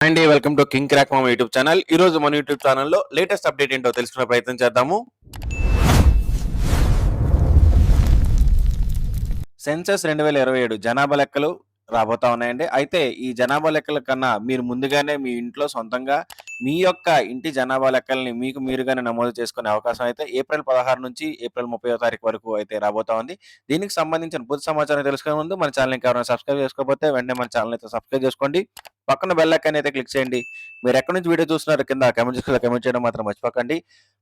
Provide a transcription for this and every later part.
Hi అండి, welcome to king crack మామ YouTube channel. ఈ రోజు మన యూట్యూబ్ ఛానల్లో లేటెస్ట్ అప్డేట్ ఏంటో తెలుసుకునే ప్రయత్నం చేద్దాము. సెన్సస్ 2027 జనాభా లెక్కలు రాబోతా ఉన్నాయండి. అయితే ఈ జనాభా లెక్కల కన్నా మీరు ముందుగానే మీ ఇంట్లో సొంతంగా మీ యొక్క ఇంటి జనాభా లెక్కల్ని మీకు మీరుగానే నమోదు చేసుకునే అవకాశం అయితే ఏప్రిల్ 16 నుంచి ఏప్రిల్ 30వ తారీఖు వరకు అయితే రాబోతా ఉంది. దీనికి సంబంధించిన పూర్తి సమాచారం తెలుసుకునే ముందు మన ఛానల్‌ని ఎవరైనా సబ్స్క్రైబ్ చేసుకోకపోతే వెంటనే మన ఛానల్ అయితే సబ్స్క్రైబ్ చేసుకోండి. పక్కన బెల్ ఐకాన్ అయితే క్లిక్ చేయండి. మీరు ఎక్కడి నుంచి వీడియో చూస్తున్నారో కింద కామెంట్ సెక్షన్‌లో కామెంట్ చేయడం మాత్రం మర్చిపోకండి.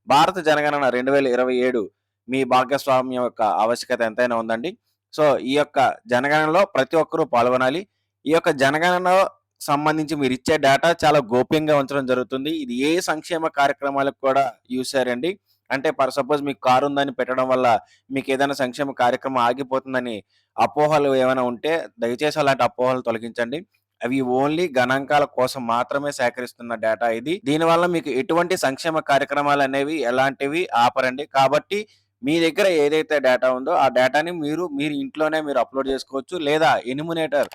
భారత జనగణన 2027 మీ భాగస్వామ్యం యొక్క ఆవశ్యకత ఎంతైనా ఉందండి. సో, ఈ యొక్క జనగణనలో ప్రతి ఒక్కరూ పాల్గొనాలి. ఈ యొక్క జనగణనలో సంబంధించి మీరిచ్చే డేటా చాలా గోప్యంగా ఉంచడం జరుగుతుంది. ఇది ఏ సంక్షేమ కార్యక్రమాలకు కూడా యూజ్ చేయరండి. అంటే సపోజ్ మీకు కారు ఉందని పెట్టడం వల్ల మీకేదైనా సంక్షేమ కార్యక్రమం ఆగిపోతుందని అపోహలు ఏమైనా ఉంటే దయచేసి అలాంటి అపోహలు తొలగించండి. అవి ఓన్లీ గణాంకాల కోసం మాత్రమే సేకరిస్తున్న డేటా ఇది. దీనివల్ల మీకు ఎటువంటి సంక్షేమ కార్యక్రమాలనేవి ఎలాంటివి ఆపరండి. కాబట్టి మీ దగ్గర ఏదైతే డేటా ఉందో ఆ డేటాని మీరు ఇంట్లోనే అప్‌లోడ్ చేసుకోవచ్చు. లేదా ఎన్యూమరేటర్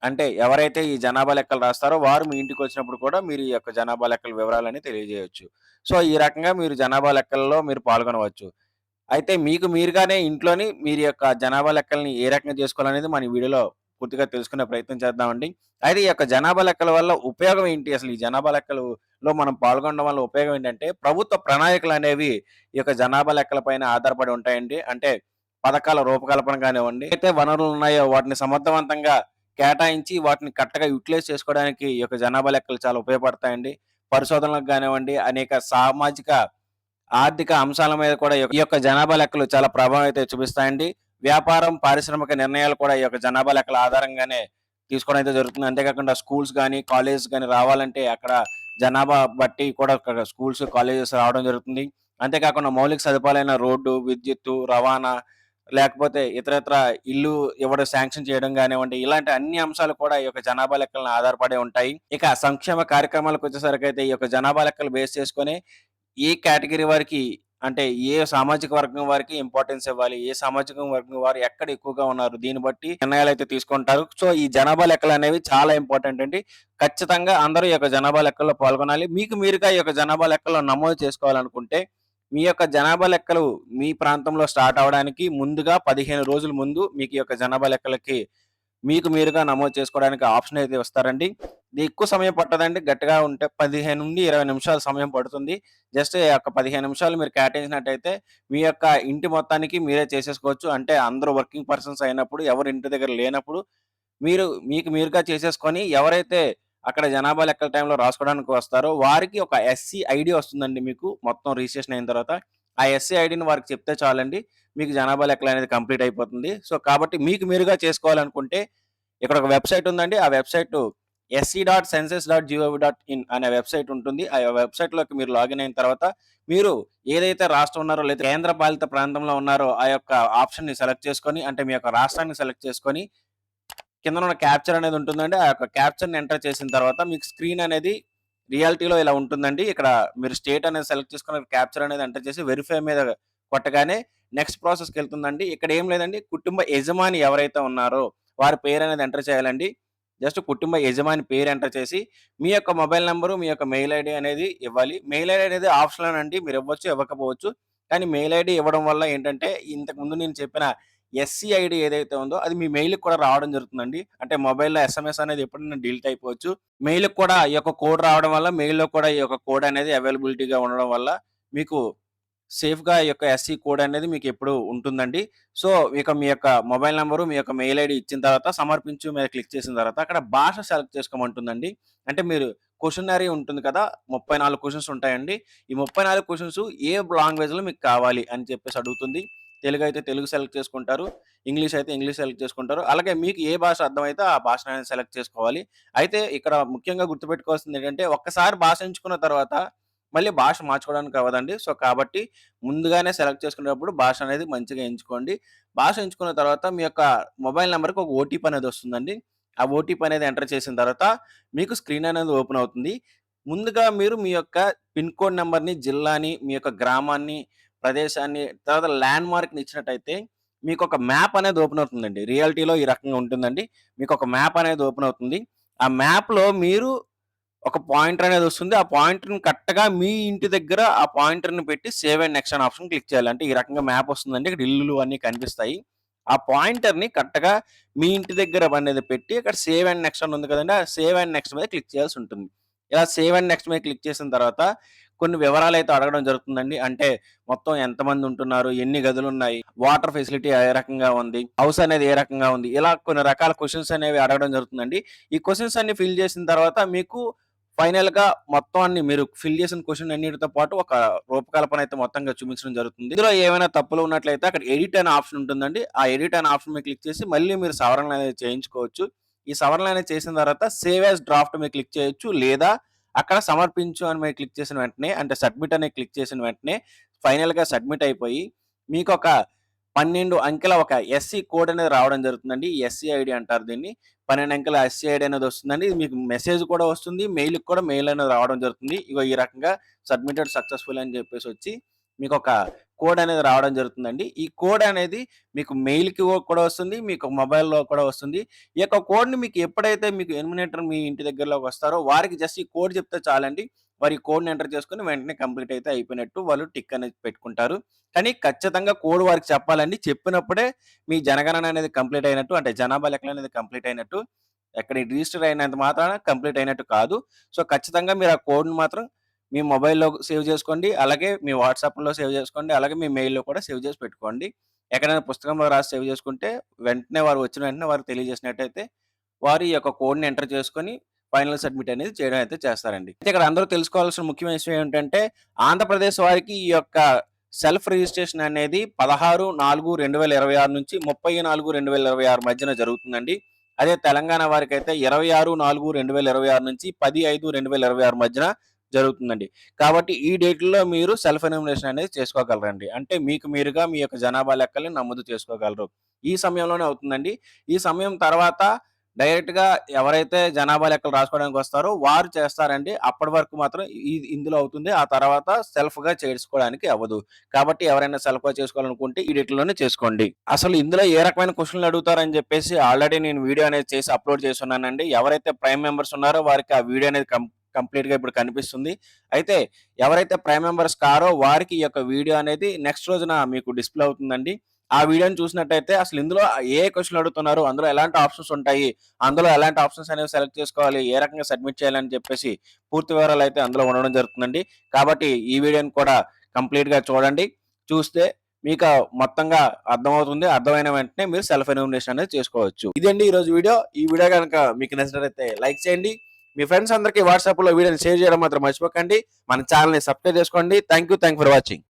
అంటే ఎవరైతే ఈ జనాభా లెక్కలు రాస్తారో వారు మీ ఇంటికొచ్చినప్పుడు కూడా మీరు ఈ యొక్క జనాభా లెక్కల వివరాలని తెలియజేయొచ్చు. సో, ఈ రకంగా మీరు జనాభా లెక్కల్లో పాల్గొనవచ్చు. అయితే మీకు మీరుగానే ఇంట్లోని మీరు యొక్క జనాభా లెక్కల్ని ఏ రకంగా చేసుకోవాలనేది మన ఈ వీడియోలో పూర్తిగా తెలుసుకునే ప్రయత్నం చేద్దామండి. అయితే ఈ యొక్క జనాభా లెక్కల వల్ల ఉపయోగం ఏంటి? అసలు ఈ జనాభా లెక్కలలో మనం పాల్గొనడం వల్ల ఉపయోగం ఏంటంటే, ప్రభుత్వ ప్రణాళికలనేవి ఈ యొక్క జనాభా లెక్కల పైన ఆధారపడి ఉంటాయండి. అంటే పథకాల రూపకల్పన కానివ్వండి, అయితే వనరులున్నాయో వాటిని సమర్థవంతంగా కేటాయించి వాటిని కరెక్ట్‌గా యుటిలైజ్ చేసుకోవడానికి ఈ యొక్క జనాభా లెక్కలు చాలా ఉపయోగపడతాయండి. పరిశోధనలకు గానివ్వండి, అనేక సామాజిక ఆర్థిక అంశాల మీద కూడా ఈ యొక్క జనాభా లెక్కలు చాలా ప్రభావం అయితే చూపిస్తాయండి. వ్యాపారం, పారిశ్రామిక నిర్ణయాలు కూడా ఈ యొక్క జనాభా లెక్కల ఆధారంగానే తీసుకోవడం అయితే జరుగుతుంది. అంతేకాకుండా స్కూల్స్ గాని, కాలేజెస్ గాని రావాలంటే అక్కడ జనాభా బట్టి కూడా అక్కడ స్కూల్స్, కాలేజెస్ రావడం జరుగుతుంది. అంతేకాకుండా మౌలిక సదుపాయాలైన రోడ్డు, విద్యుత్తు, రవాణా లేకపోతే ఇతరత్ర ఇల్లు ఇవ్వడం శాంక్షన్ చేయడం గానివ్వండి, ఇలాంటి అన్ని అంశాలు కూడా ఈ యొక్క జనాభా లెక్కలను ఆధారపడి ఉంటాయి. ఇక సంక్షేమ కార్యక్రమాలకొచ్చేసరికైతే ఈ యొక్క జనాభా లెక్కలు బేస్ చేసుకొని ఏ కేటగిరీ వారికి అంటే ఏ సామాజిక వర్గం వారికి ఇంపార్టెన్స్ ఇవ్వాలి, ఏ సామాజిక వర్గం వారు ఎక్కడ ఎక్కువగా ఉన్నారు, దీన్ని బట్టి నిర్ణయాలైతే తీసుకుంటారు. సో, ఈ జనాభా లెక్కలనేవి చాలా ఇంపార్టెంట్ అండి. ఖచ్చితంగా అందరూ ఈ యొక్క జనాభా లెక్కల్లో పాల్గొనాలి. మీకు మీరుగా ఈ యొక్క జనాభా లెక్కల్లో నమోదు చేసుకోవాలనుకుంటే, మీ యొక్క జనాభా లెక్కలు మీ ప్రాంతంలో స్టార్ట్ అవ్వడానికి ముందుగా 15 రోజుల ముందు మీకు ఈ యొక్క జనాభా లెక్కలకి మీకు మీరుగా నమోదు చేసుకోవడానికి ఆప్షన్ అయితే ఇస్తారండి. ఇది ఎక్కువ సమయం పట్టదండి. గట్టిగా ఉంటే 15-20 నిమిషాలు సమయం పడుతుంది. జస్ట్ ఆ యొక్క 15 నిమిషాలు మీరు కేటాయించినట్టయితే మీ యొక్క ఇంటి మొత్తానికి మీరే చేసేసుకోవచ్చు. అంటే అందరూ వర్కింగ్ పర్సన్స్ అయినప్పుడు, ఎవరు ఇంటి దగ్గర లేనప్పుడు మీకు మీరుగా చేసేసుకొని ఎవరైతే అక్కడ జనాభా లెక్కల టైంలో రాసుకోవడానికి వస్తారో వారికి ఒక ఎస్‌సి ఐడీ వస్తుందండి మీకు మొత్తం రిజిస్ట్రేషన్ అయిన తర్వాత. ఆ ఎస్‌సి ఐడీని వారికి చెప్తే చాలండి. మీకు జనాభా లెక్కలనేది కంప్లీట్ అయిపోతుంది. సో, కాబట్టి మీకు మీరుగా చేసుకోవాలనుకుంటే ఇక్కడ ఒక వెబ్‌సైట్ ఉందండి. ఆ వెబ్‌సైటు sc.census.gov.in అనే వెబ్‌సైట్ ఉంటుంది. ఆ వెబ్‌సైట్‌లోకి మీరు లాగిన్ అయిన తర్వాత మీరు ఏదైతే రాష్ట్రం ఉన్నారో లేదా కేంద్ర పాలిత ప్రాంతంలో ఉన్నారో ఆ యొక్క ఆప్షన్‌ని సెలెక్ట్ చేసుకొని అంటే మీ యొక్క రాష్ట్రాన్ని సెలెక్ట్ చేసుకొని కిందన ఉన్న క్యాప్చర్ అనేది ఉంటుందండి. ఆ యొక్క క్యాప్చర్‌ని ఎంటర్ చేసిన తర్వాత మీకు స్క్రీన్ అనేది రియాలిటీలో ఇలా ఉంటుందండి. ఇక్కడ మీరు స్టేట్ అనేది సెలెక్ట్ చేసుకొని క్యాప్చర్ అనేది ఎంటర్ చేసి వెరిఫై మీద కొట్టగానే నెక్స్ట్ ప్రాసెస్‌కెళ్తుందండి. ఇక్కడ ఏం లేదండి. కుటుంబ యజమాని ఎవరైతే ఉన్నారో వారి పేరనేది ఎంటర్ చేయాలండి. జస్ట్ కుటుంబ యజమాని పేరు ఎంటర్ చేసి మీ యొక్క మొబైల్ నంబరు, మీ యొక్క మెయిల్ ఐడీ అనేది ఇవ్వాలి. మెయిల్ ఐడీ అనేది ఆప్షనల్ అండి. మీరు ఇవ్వచ్చు, ఇవ్వకపోవచ్చు. కానీ మెయిల్ ఐడీ ఇవ్వడం వల్ల ఏంటంటే ఇంతకుముందు నేను చెప్పిన ఎస్‌సి ఐడీ ఏదైతే ఉందో అది మీ మెయిల్‌కి కూడా రావడం జరుగుతుందండి. అంటే మొబైల్‌లో ఎస్ఎంఎస్ అనేది ఎప్పుడైనా డిలీట్ అయిపోవచ్చు. మెయిల్‌కి కూడా ఈ యొక్క కోడ్ రావడం వల్ల మెయిల్‌లో కూడా ఈ యొక్క కోడ్ అనేది అవైలబిలిటీగా ఉండడం వల్ల మీకు సేఫ్‌గా ఈ యొక్క ఎస్‌సి కోడ్ అనేది మీకెప్పుడూ ఉంటుందండి. సో, ఇక మీ యొక్క మొబైల్ నంబరు, మీ యొక్క మెయిల్ ఐడీ ఇచ్చిన తర్వాత సమర్పించు మీద క్లిక్ చేసిన తర్వాత అక్కడ భాష సెలెక్ట్ చేసుకోమంటుందండి. అంటే మీరు క్వెషనరీ ఉంటుంది కదా! 34 క్వెషన్స్ ఉంటాయండి. ఈ 34 క్వెషన్స్ ఏ లాంగ్వేజ్‌లో మీకు కావాలి అని చెప్పేసి అడుగుతుంది. తెలుగైతే తెలుగు సెలెక్ట్ చేసుకుంటారు. ఇంగ్లీష్ అయితే ఇంగ్లీష్ సెలెక్ట్ చేసుకుంటారు. అలాగే మీకు ఏ భాష అర్థమైతే ఆ భాషననేది సెలెక్ట్ చేసుకోవాలి. అయితే ఇక్కడ ముఖ్యంగా గుర్తుపెట్టుకోవాల్సిందేంటంటే ఒక్కసారి భాష ఎంచుకున్న తర్వాత మళ్ళీ భాష మార్చుకోవడానికి అవ్వదండి. సో, కాబట్టి ముందుగానే సెలెక్ట్ చేసుకునేటప్పుడు భాష అనేది మంచిగా ఎంచుకోండి. భాష ఎంచుకున్న తర్వాత మీ యొక్క మొబైల్ నంబర్‌కి ఒక ఓటీపీ అనేది వస్తుందండి. ఆ ఓటీపీ అనేది ఎంటర్ చేసిన తర్వాత మీకు స్క్రీన్ అనేది ఓపెన్ అవుతుంది. ముందుగా మీరు మీ యొక్క పిన్ కోడ్ నంబర్‌ని, జిల్లాని, మీ యొక్క గ్రామాన్ని, ప్రదేశాన్ని తర్వాత ల్యాండ్‌మార్క్‌ని ఇచ్చినట్టయితే మీకొక మ్యాప్ అనేది ఓపెన్ అవుతుందండి. రియాలిటీలో ఈ రకంగా ఉంటుందండి. మీకొక మ్యాప్ అనేది ఓపెన్ అవుతుంది. ఆ మ్యాప్‌లో మీరు ఒక పాయింటర్ అనేది వస్తుంది. ఆ పాయింటర్‌ని కరెక్ట్‌గా మీ ఇంటి దగ్గర ఆ పాయింటర్‌ని పెట్టి సేవ్ అండ్ నెక్స్ట్ అనే ఆప్షన్ క్లిక్ చేయాలి. అంటే ఈ రకంగా మ్యాప్ వస్తుందండి. ఇక్కడ ఇల్లులు అన్నీ కనిపిస్తాయి. ఆ పాయింటర్‌ని కరెక్ట్‌గా మీ ఇంటి దగ్గర అనేది పెట్టి అక్కడ సేవ్ అండ్ నెక్స్ట్ అని ఉంది కదండీ! ఆ సేవ్ అండ్ నెక్స్ట్ మీద క్లిక్ చేయాల్సి ఉంటుంది. ఇలా సేవ్ అండ్ నెక్స్ట్ మీద క్లిక్ చేసిన తర్వాత కొన్ని వివరాలైతే అడగడం జరుగుతుందండి. అంటే మొత్తం ఎంతమంది ఉంటున్నారు? ఎన్ని గదులున్నాయి? వాటర్ ఫెసిలిటీ ఏ రకంగా ఉంది? హౌస్ అనేది ఏ రకంగా ఉంది? ఇలా కొన్ని రకాల క్వెషన్స్ అనేవి అడగడం జరుగుతుందండి. ఈ క్వెషన్స్ అన్ని ఫిల్ చేసిన తర్వాత మీకు ఫైనల్‌గా మొత్తం అన్ని మీరు ఫిల్ చేసిన క్వెషన్ అన్నిటితో పాటు ఒక రూపకల్పన అయితే మొత్తంగా చూపించడం జరుగుతుంది. ఇందులో ఏమైనా తప్పులు ఉన్నట్లయితే అక్కడ ఎడిట్ అనే ఆప్షన్ ఉంటుందండి. ఆ ఎడిట్ అనే ఆప్షన్ మీద క్లిక్ చేసి మళ్ళీ మీరు సవరణలనేవి చేయించుకోవచ్చు. ఈ సవరణలనేవి చేసిన తర్వాత సేవ్ యాస్ డ్రాఫ్ట్ మీద క్లిక్ చేయొచ్చు. లేదా అక్కడ సమర్పించు అని మీద క్లిక్ చేసిన వెంటనే అంటే సబ్మిట్ అని క్లిక్ చేసిన వెంటనే ఫైనల్‌గా సబ్మిట్ అయిపోయి మీకొక 12 అంకెల ఒక ఎస్‌సి కోడ్ అనేది రావడం జరుగుతుందండి. ఎస్‌సి ఐడీ అంటారు దీన్ని. 12 అంకెల ఎస్‌సి ఐడీ అనేది వస్తుందండి. ఇది మీకు మెసేజ్ కూడా వస్తుంది. మెయిల్‌కి కూడా మెయిల్ అనేది రావడం జరుగుతుంది. ఇగో ఈ రకంగా సబ్మిటెడ్ సక్సెస్‌ఫుల్ అని చెప్పేసి వచ్చి మీకొక కోడ్ అనేది రావడం జరుగుతుందండి. ఈ కోడ్ అనేది మీకు మెయిల్‌కి కూడా వస్తుంది. మీకు మొబైల్‌లో కూడా వస్తుంది. ఈ యొక్క కోడ్‌ని మీకు ఎప్పుడైతే మీకు ఎలిమినేటర్ మీ ఇంటి దగ్గరలోకి వస్తారో వారికి జస్ట్ ఈ కోడ్ చెప్తే చాలండి. వారు ఈ కోడ్‌ని ఎంటర్ చేసుకొని వెంటనే కంప్లీట్ అయితే అయిపోయినట్టు వాళ్ళు టిక్ అనేది పెట్టుకుంటారు. కానీ ఖచ్చితంగా కోడ్ వారికి చెప్పాలండి. చెప్పినప్పుడే మీ జనగణన అనేది కంప్లీట్ అయినట్టు. అంటే జనాభా లెక్కలు అనేది కంప్లీట్ అయినట్టు. ఎక్కడ రిజిస్టర్ అయినంత మాత్రాన కంప్లీట్ అయినట్టు కాదు. సో, ఖచ్చితంగా మీరు ఆ కోడ్‌ని మాత్రం మీ మొబైల్‌లో సేవ్ చేసుకోండి. అలాగే మీ వాట్సాప్‌లో సేవ్ చేసుకోండి. అలాగే మీ మెయిల్‌లో కూడా సేవ్ చేసి పెట్టుకోండి. ఎక్కడైనా పుస్తకంలో రాసి సేవ్ చేసుకుంటే వెంటనే వారు వచ్చిన వెంటనే వారికి తెలియజేసినట్టయితే వారు ఈ యొక్క కోడ్‌ని ఎంటర్ చేసుకొని ఫైనల్ సబ్మిట్ అనేది చేయడం అయితే చేస్తారండి. అయితే ఇక్కడ అందరూ తెలుసుకోవాల్సిన ముఖ్యమైన విషయం ఏంటంటే ఆంధ్రప్రదేశ్ వారికి ఈ యొక్క సెల్ఫ్ రిజిస్ట్రేషన్ అనేది 16/4/2026 నుంచి 30/4/2026 మధ్యన జరుగుతుందండి. అదే తెలంగాణ వారికైతే 26/4/2026 నుంచి 10/5/2026 మధ్యన జరుగుతుందండి. కాబట్టి ఈ డేట్‌ల్లో మీరు సెల్ఫ్ ఎన్యూమరేషన్ అనేది చేసుకోగలరండి. అంటే మీకు మీరుగా మీ యొక్క జనాభా లెక్కల్ని నమోదు చేసుకోగలరు. ఈ సమయంలోనే అవుతుందండి. ఈ సమయం తర్వాత డైరెక్ట్‌గా ఎవరైతే జనాభా లెక్కలు రాసుకోవడానికి వస్తారో వారు చేస్తారండి. అప్పటి వరకు మాత్రం ఇందులో అవుతుంది. ఆ తర్వాత సెల్ఫ్‌గా చేసుకోవడానికి అవ్వదు. కాబట్టి ఎవరైనా సెల్ఫ్‌గా చేసుకోవాలనుకుంటే ఈ డేట్‌లోనే చేసుకోండి. అసలు ఇందులో ఏ రకమైన క్వెషన్‌లు అడుగుతారని చెప్పేసి ఆల్రెడీ నేను వీడియో అనేది చేసి అప్‌లోడ్ చేసున్నానండి. ఎవరైతే ప్రైమ్ మెంబర్స్ ఉన్నారో వారికి ఆ వీడియో అనేది కంప్లీట్‌గా ఇప్పుడు కనిపిస్తుంది. అయితే ఎవరైతే ప్రైమ్ మెంబర్స్ కారో వారికి ఈ యొక్క వీడియో అనేది నెక్స్ట్ రోజున మీకు డిస్‌ప్లే అవుతుందండి. ఆ వీడియోని చూసినట్టయితే అసలు ఇందులో ఏ క్వెషన్‌లు అడుగుతున్నారు? అందులో ఎలాంటి ఆప్షన్స్ ఉంటాయి? అందులో ఎలాంటి ఆప్షన్స్ అనేవి సెలెక్ట్ చేసుకోవాలి? ఏ రకంగా సబ్మిట్ చేయాలని చెప్పేసి పూర్తి వివరాలైతే అందులో ఉండడం జరుగుతుందండి. కాబట్టి ఈ వీడియోని కూడా కంప్లీట్‌గా చూడండి. చూస్తే మీకు మొత్తంగా అర్థమవుతుంది. అర్థమైన వెంటనే మీరు సెల్ఫ్ ఎన్యూమరేషన్ అనేది చేసుకోవచ్చు. ఇదండి ఈరోజు వీడియో. ఈ వీడియో గనుక మీకు నచ్చినట్లయితే లైక్ చేయండి. మీ ఫ్రెండ్స్ అందరికి వాట్సాప్‌లో వీడియోని షేర్ చేయడం మాత్రం మర్చిపోకండి. మన ఛానెల్‌ని సబ్స్క్రైబ్ చేసుకోండి. Thank you for watching.